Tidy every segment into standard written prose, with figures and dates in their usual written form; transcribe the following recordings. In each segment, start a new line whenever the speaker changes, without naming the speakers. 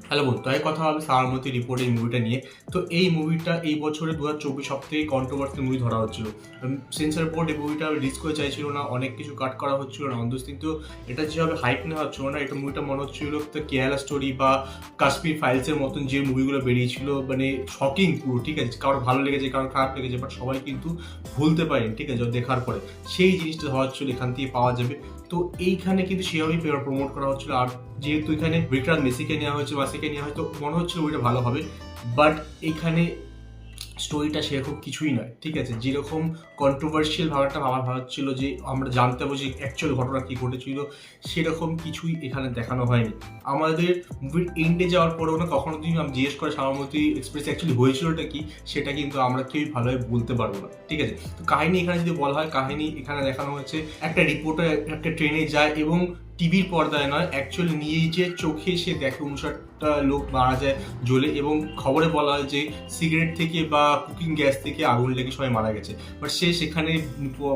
Hello বন্ধু, তাই কথা হবে সাবরমতী রিপোর্ট এই মুভিটা নিয়ে। তো এই মুভিটা এই বছরে 2024 সব থেকে কন্ট্রোভার্সি মুভি ধরা হচ্ছিল। সেন্সর বোর্ড এই মুভিটা রিলিজ করে চাইছিল না, অনেক কিছু কাট করা হচ্ছিল না অন কিন্তু এটা যেভাবে হাইপ নেওয়া হচ্ছিল না, এটা মুভিটা মনে হচ্ছিল তো কেরালা স্টোরি বা কাশ্মীর ফাইলসের মতন যে মুভিগুলো বেরিয়েছিল, মানে শকিং পুরো। ঠিক আছে, কারোর ভালো লেগেছে, কারোর খারাপ লেগেছে, বাট সবাই কিন্তু ভুলতে পারেন। ঠিক আছে, দেখার পরে সেই জিনিসটা ধরা হচ্ছিল এখান থেকে পাওয়া যাবে। তো এইখানে কিন্তু সেভাবেই প্রমোট করা হচ্ছিল। আর যেহেতু এখানে বিক্রান্ত মেসিকে নেওয়া হয়েছে, মাসিকে নেওয়া হয়তো মনে হচ্ছিল ওইটা ভালো হবে, বাট এখানে স্টোরিটা সেরকম কিছুই নয়। ঠিক আছে, যেরকম কন্ট্রোভার্সিয়াল ভাবাটা ভাবা হচ্ছিল যে আমরা জানতে পারবো যে অ্যাকচুয়াল ঘটনা কী ঘটেছিল, সেরকম কিছুই এখানে দেখানো হয়নি। আমাদের মুভির এন্ডে যাওয়ার পরেও না কখনো যদি আমি জিজ্ঞেস করে সাবরমতী এক্সপ্রেস অ্যাকচুয়ালি হয়েছিলটা কি, সেটা কিন্তু আমরা কেউই ভালোভাবে বলতে পারবো না। ঠিক আছে, তো কাহিনী এখানে যদি বলা হয়, কাহিনী এখানে দেখানো হচ্ছে একটা রিপোর্টার একটা ট্রেনে যায় এবং টিভির পর্দায় নয়, অ্যাকচুয়ালি নিজের চোখে সে দেখে 59টা লোক মারা যায় জ্বলে, এবং খবরে বলা হয় যে সিগারেট থেকে বা কুকিং গ্যাস থেকে আগুন লেগে সবাই মারা গেছে। বাট সে সেখানে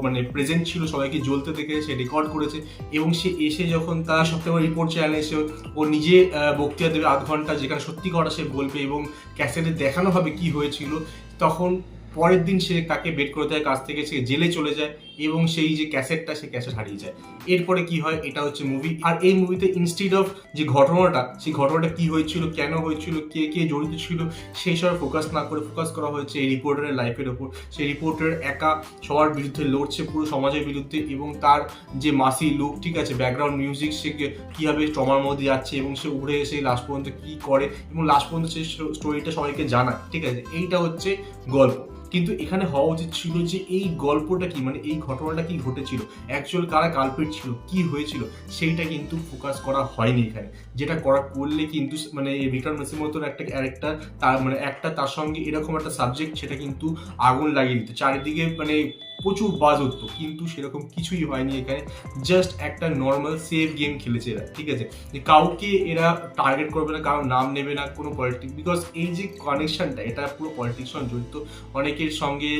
মানে প্রেজেন্ট ছিল, সবাইকে জ্বলতে দেখে সে রেকর্ড করেছে, এবং সে এসে যখন তার সপ্তাহে রিপোর্ট চ্যানেলে এসে ও নিজে বক্তৃতা দেবে 8 ঘন্টা, যেখানে সত্যি কথা সে বলবে এবং ক্যাসেটে দেখানো হবে কি হয়েছিল, তখন পরের দিন সে তাকে বের করে দেয় কাছ থেকে, সে জেলে চলে যায় এবং সেই যে ক্যাসেটটা, সে ক্যাসেট হারিয়ে যায়। এরপরে কি হয়, এটা হচ্ছে মুভি। আর এই মুভিতে ইনস্টিড অফ যে ঘটনাটা, সেই ঘটনাটা কি হয়েছিল, কেন হয়েছিল, কে কে জড়িত ছিল, সেই সব ফোকাস না করে ফোকাস করা হয়েছে এই রিপোর্টারের লাইফের ওপর। সেই রিপোর্টার একা সবার বিরুদ্ধে লড়ছে, পুরো সমাজের বিরুদ্ধে, এবং তার যে মাসি লুক, ঠিক আছে, ব্যাকগ্রাউন্ড মিউজিক, সে কীভাবে ট্রমার মধ্যে যাচ্ছে এবং সে উড়ে এসে লাস্ট পর্যন্ত কী করে এবং লাস্ট পর্যন্ত সে স্টোরিটা সবাইকে জানায়। ঠিক আছে, এইটা হচ্ছে গল্প। কিন্তু এখানে হওয়া উচিত ছিল যে এই গল্পটা কি, মানে এই ঘটনাটা কি ঘটেছিল, অ্যাকচুয়াল কারা কালপিট ছিল, কি হয়েছিল, সেইটা কিন্তু ফোকাস করা হয়নি এখানে। যেটা করলে কিন্তু মানে বিক্রম মেসির মতন একটা ক্যারেক্টার, তার মানে তার সঙ্গে এরকম একটা সাবজেক্ট, সেটা কিন্তু আগুন লাগিয়ে দিত চারিদিকে, মানে প্রচুর বাজ হতো, কিন্তু সেরকম কিছুই হয়নি এখানে। জাস্ট একটা নর্মাল সেফ গেম খেলেছে এরা। ঠিক আছে, যে কাউকে এরা টার্গেট করবে না, কারোর নাম নেবে না, কোনো পলিটিক্স, বিকজ এই যে কানেকশনটা, এটা পুরো পলিটিক্স সঙ্গে জড়িত, অনেকের সঙ্গে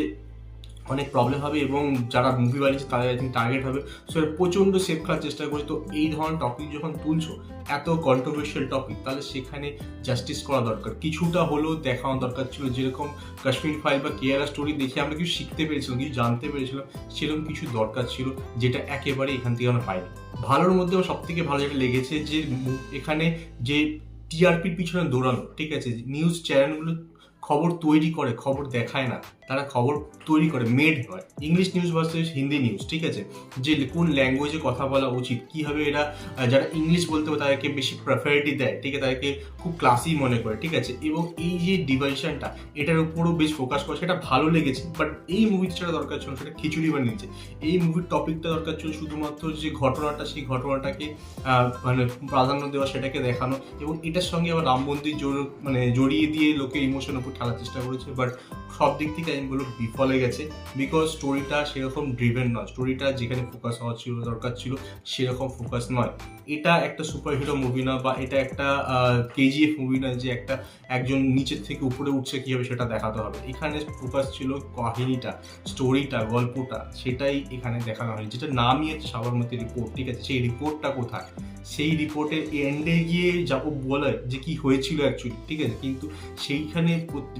অনেক প্রবলেম হবে এবং যারা মুভি বানিয়েছে তাদের আই থিঙ্ক টার্গেট হবে। সো প্রচণ্ড সেফ খেলার চেষ্টা করি। তো এই ধরনের টপিক যখন তুলছো, এত কন্ট্রোভার্সিয়াল টপিক, তাহলে সেখানে জাস্টিস করা দরকার, কিছুটা হলেও দেখানো দরকার ছিল। যেরকম কাশ্মীর ফাইল বা কেরালা স্টোরি দেখে আমরা কিছু শিখতে পেরেছিলাম, কিছু জানতে পেরেছিলাম, সেরকম কিছু দরকার ছিল, যেটা একেবারে এখান থেকে আমরা পাইনি। ভালোর মধ্যে আমার সব থেকে ভালো যেটা লেগেছে যে এখানে যে টিআরপির পিছনে দৌড়ানো। ঠিক আছে, নিউজ চ্যানেলগুলো খবর তৈরি করে, খবর দেখায় না, তারা খবর তৈরি করে, মেড হয়। English news versus Hindi news. ঠিক আছে, যে কোন ল্যাঙ্গুয়েজে কথা বলা উচিত, কীভাবে এরা যারা ইংলিশ বলতে পারে তাদেরকে বেশি প্রেফারিটি দেয়, ঠিক আছে, তাদেরকে খুব ক্লাসি মনে করে। ঠিক আছে, এবং এই যে ডিভাইশনটা, এটার উপরও বেশ ফোকাস করে, সেটা ভালো লেগেছে। বাট এই মুভির যেটা দরকার ছিল, সেটা খিচুড়ি বানিয়েছে। এই মুভির টপিকটা দরকার ছিল শুধুমাত্র যে ঘটনাটা, সেই ঘটনাটাকে মানে প্রাধান্য দেওয়া, সেটাকে দেখানো, এবং এটার সঙ্গে আবার রাম মন্দির মানে জড়িয়ে দিয়ে লোকের ইমোশন উপর ঠেলার চেষ্টা করেছে। বাট সব দিক থেকে আমি বলবো বিফলে গেছে, বিকজ স্টোরিটা সেরকম ড্রিভেন নয়। স্টোরিটা যেখানে ফোকাস হওয়া ছিল, দরকার ছিল, সেরকম ফোকাস নয়। এটা একটা সুপার হিরো মুভি না, বা এটা একটা কেজিএফ মুভি না যে একজন নিচের থেকে উপরে উঠছে কীভাবে সেটা দেখাতে হবে। এখানে ফোকাস ছিল কাহিনীটা, স্টোরিটা, গল্পটা, সেটাই এখানে দেখানো হয়নি। যেটা নামই হচ্ছে সাবরমতী রিপোর্ট। ঠিক আছে, সেই রিপোর্টটা কোথায়, সেই রিপোর্টের এন্ডে গিয়ে যাবো বলে যে কি হয়েছিল অ্যাকচুয়ালি। ঠিক আছে, কিন্তু সেইখানে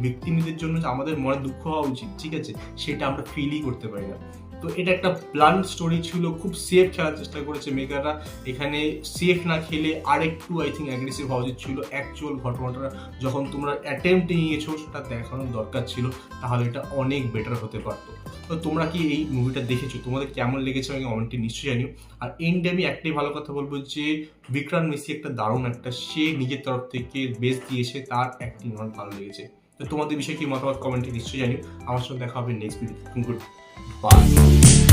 ব্যক্তিদের জন্য আমাদের মনে দুঃখ হওয়া উচিত, ঠিক আছে, সেটা আমরা ফিলই করতে পারি না। তো এটা একটা প্ল্যান স্টোরি ছিল, খুব সেফ খেলার চেষ্টা করেছে মেকাররা। এখানে সেফ না খেলে আরেকটু আই থিঙ্ক অ্যাগ্রেসিভ হওয়া উচিত ছিল। অ্যাকচুয়াল ঘটনাটা যখন তোমরা অ্যাটেম্পটে নিয়েছো, সেটা দেখানোর দরকার ছিল, তাহলে এটা অনেক বেটার হতে পারতো। তো তোমরা কি এই মুভিটা দেখেছো, তোমাদের কেমন লেগেছে আমি কমেন্টে নিশ্চয়ই জানিও। আর এন্ডে আমি একটাই ভালো কথা বলবো যে বিক্রান্ত মেসি একটা দারুণ একটা, সে নিজের তরফ থেকে বেস্ট দিয়েছে, তার অ্যাক্টিং আমার ভালো লেগেছে। তো তোমাদের বিষয়ে কি মতামত কমেন্টে নিশ্চয়ই জানিও। আমার সঙ্গে দেখা হবে নেক্সট ভিডিও। Good bye.